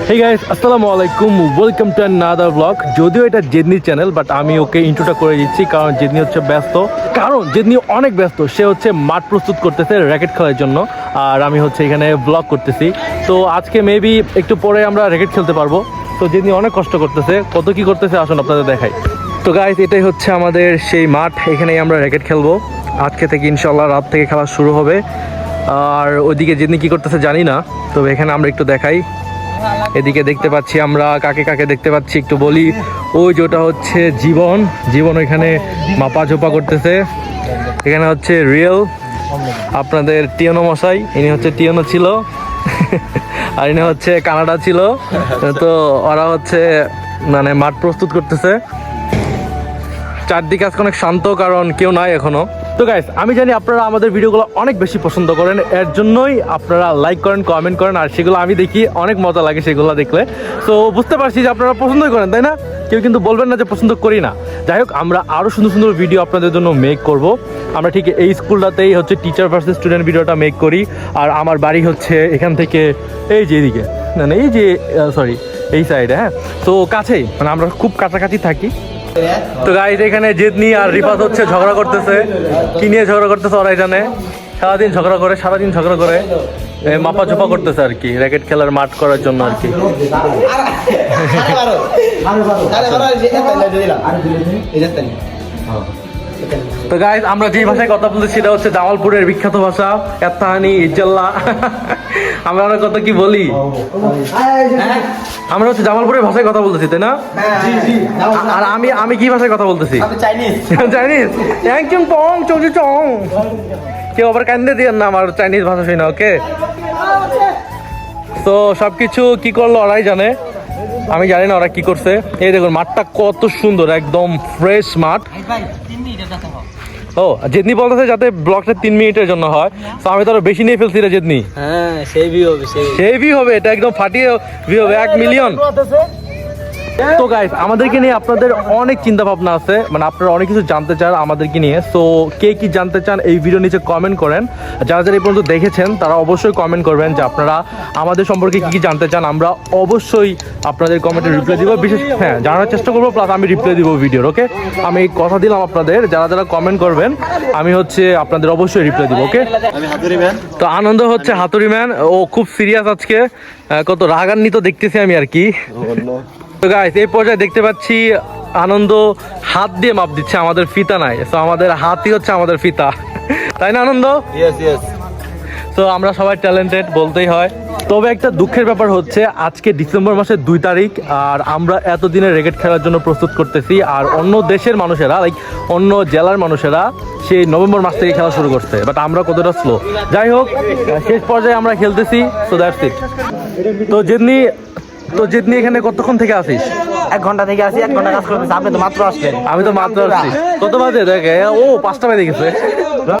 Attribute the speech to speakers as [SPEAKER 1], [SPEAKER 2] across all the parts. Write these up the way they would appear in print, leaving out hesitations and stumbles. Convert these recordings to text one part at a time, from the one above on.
[SPEAKER 1] Hey guys, আসসালামু আলাইকুম, welcome to another blog. যদিও এটা জেদনি চ্যানেল, বাট আমি ওকে ইন্ট্রোটা করে দিচ্ছি কারণ জেদনি হচ্ছে ব্যস্ত। কারণ জেদনি অনেক ব্যস্ত, সে হচ্ছে মাঠ প্রস্তুত করতেছে র্যাকেট খেলার জন্য, আর আমি হচ্ছে এখানে ব্লগ করতেছি। তো আজকে মেবি একটু পরে আমরা র্যাকেট খেলতে পারবো। তো জেদনি অনেক কষ্ট করতেছে, কত কি করতেছে আসুন আপনাদের দেখাই। তো গাইস, এটাই হচ্ছে আমাদের সেই মাঠ, এখানেই আমরা র্যাকেট খেলবো। আজকে থেকে ইনশাল্লাহ রাত থেকে খেলা শুরু হবে। আর ওইদিকে জেদনি কি করতেছে জানি না, তবে এখানে আমরা একটু দেখাই। এদিকে দেখতে পাচ্ছি আমরা কাকে কাকে দেখতে পাচ্ছি একটু বলি। ওই যেটা হচ্ছে জীবন, জীবন ওইখানে মাপা ঝোপা করতেছে। এখানে হচ্ছে রিয়েল, আপনাদের টিয়ানো মশাই, ইনি হচ্ছে টিয়ানো ছিল আর ইনি হচ্ছে কানাডা ছিল। তো ওরা হচ্ছে মানে মাঠ প্রস্তুত করতেছে। চারদিকে আজকে অনেক শান্ত, কারণ কেউ নাই এখনো। তো গাইস, আমি জানি আপনারা আমাদের ভিডিওগুলো অনেক বেশি পছন্দ করেন, এর জন্যই আপনারা লাইক করেন, কমেন্ট করেন, আর সেগুলো আমি দেখি, অনেক মজা লাগে সেগুলো দেখলে। তো বুঝতে পারছি যে আপনারা পছন্দই করেন, তাই না? কেউ কিন্তু বলবেন না যে পছন্দ করি না। যাই হোক, আমরা আরও সুন্দর সুন্দর ভিডিও আপনাদের জন্য মেক করব। আমরা ঠিক এই স্কুলটাতেই হচ্ছে টিচার ভার্সেস স্টুডেন্ট ভিডিওটা মেক করি। আর আমার বাড়ি হচ্ছে এখান থেকে এই যে এদিকে, মানে এই যে সরি এই সাইডে, হ্যাঁ। তো কাছেই, মানে আমরা খুব কাছাকাছি থাকি। তো গাইস, এখানে জেদনি আর রিফাত হচ্ছে ঝগড়া করতেছে। কি নিয়ে ঝগড়া করতেছে ওরাই জানে। সারাদিন ঝগড়া করে মাপা ঝোপা করতেছে আর কি, র্যাকেট খেলার মাঠ করার জন্য আর কি। তো গাইস, আমরা যে ভাষায় কথা বলতেছি সেটা হচ্ছে জামালপুরের বিখ্যাত ভাষা, এত্তাহানি ইজ্জাল্লাহ। আমরা অনেক কথা কি বলি, আমরা হচ্ছে জামালপুরের ভাষায় কথা বলতেছি, তাই না? আর আমি কি ভাষায় কথা বলতেছি? চাইনিজ। একজন পং চৌজি চং, কেউ আবার কান্দে দিয়ে না আমার চাইনিজ ভাষা শুনে, ওকে? তো সবকিছু কি করলো ওরাই জানে, আমি জানি না ওরা কি করছে। এই দেখুন মাঠটা কত সুন্দর, একদম ফ্রেশ মাঠ। ও জেদনি বলতেছে যাতে ব্লগটা 3 মিনিটের জন্য হয়, তো আমি তো আরো বেশি নিয়ে ফেলছি রে জেদনি।
[SPEAKER 2] হ্যাঁ, সেই ভিউ হবে,
[SPEAKER 1] এটা একদম ফাটিয়ে ভিউ হবে, 1 মিলিয়ন। তো গাইস, আমাদেরকে নিয়ে আপনাদের অনেক চিন্তা ভাবনা আছে, মানে আপনারা অনেক কিছু জানতে চান আমাদেরকে নিয়ে। সো কে কি জানতে চান এই ভিডিও নিচে কমেন্ট করেন। যারা যারা এই পর্যন্ত দেখেছেন তারা অবশ্যই কমেন্ট করবেন যে আপনারা আমাদের সম্পর্কে কি কি জানতে চান। আমরা অবশ্যই আপনাদের কমেন্টে রিপ্লাই দিব, বিশেষ হ্যাঁ জানার চেষ্টা করবো, প্লাস আমি রিপ্লাই দিব ভিডিওর, ওকে? আমি কথা দিলাম আপনাদের, যারা যারা কমেন্ট করবেন আমি হচ্ছে আপনাদের অবশ্যই রিপ্লাই দিব, ওকে? তো আনন্দ হচ্ছে হাতুড়ি ম্যান, ও খুব সিরিয়াস আজকে, কত রাগান্বিত দেখতেছি আমি আর কি। তো গাইস, এই পর্যায়ে দেখতে পাচ্ছি আনন্দ হাত দিয়ে মাপ দিচ্ছে, আমাদের ফিতা নাই। তো আমাদের হাতই হচ্ছে আমাদের ফিতা, তাই না আনন্দ? তো আমরা সবাই ট্যালেন্টেড বলতেই হয়। তবে একটা দুঃখের ব্যাপার হচ্ছে আজকে ডিসেম্বর মাসের 2 তারিখ, আর আমরা এতদিনের র্যাকেট খেলার জন্য প্রস্তুত করতেছি, আর অন্য দেশের মানুষেরা লাইক অন্য জেলার মানুষেরা সেই নভেম্বর মাস থেকে খেলা শুরু করছে, বাট আমরা কতটা স্লো। যাই হোক, শেষ পর্যায়ে আমরা খেলতেছি, সো দ্যাটস ইট। তো জেদনি এখানে কতক্ষণ থেকে আসিস?
[SPEAKER 2] 1 ঘন্টা থেকে আসি, 1 ঘন্টা কাজ করতেছি। আপনি তো মাত্র আসলেন।
[SPEAKER 1] আমি তো মাত্র আসছি। কত বাজে দেখে? ও 5টা বেজে গেছে।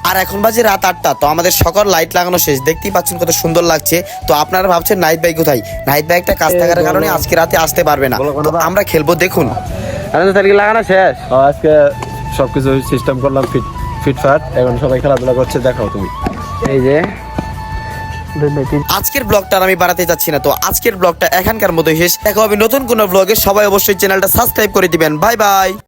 [SPEAKER 3] আর এখন বাজে রাত 8টা। তো আমাদের সকল লাইট লাগানো শেষ, দেখতেই পাচ্ছেন কত সুন্দর লাগছে। তো আপনারা ভাবছেন নাইট ভাই কোথায়? নাইট ভাই একটা কাজ থাকার কারণে আজকে রাতে আসতে পারবে না। তো আমরা খেলবো, দেখুন।
[SPEAKER 2] লাগানো শেষ,
[SPEAKER 4] আজকে সবকিছু সিস্টেম করলাম ফিটফাট, এখন সবাই খেলাধুলা করছে, দেখাও তুমি।
[SPEAKER 2] এই যে
[SPEAKER 3] আজকের ব্লগটা আমি বাড়াতে যাচ্ছি না, তো আজকের ব্লগটা এখানকার মতো শেষ। দেখা হবে নতুন কোনো ব্লগে। সবাই অবশ্যই চ্যানেলটা সাবস্ক্রাইব করে দিবেন। Bye bye.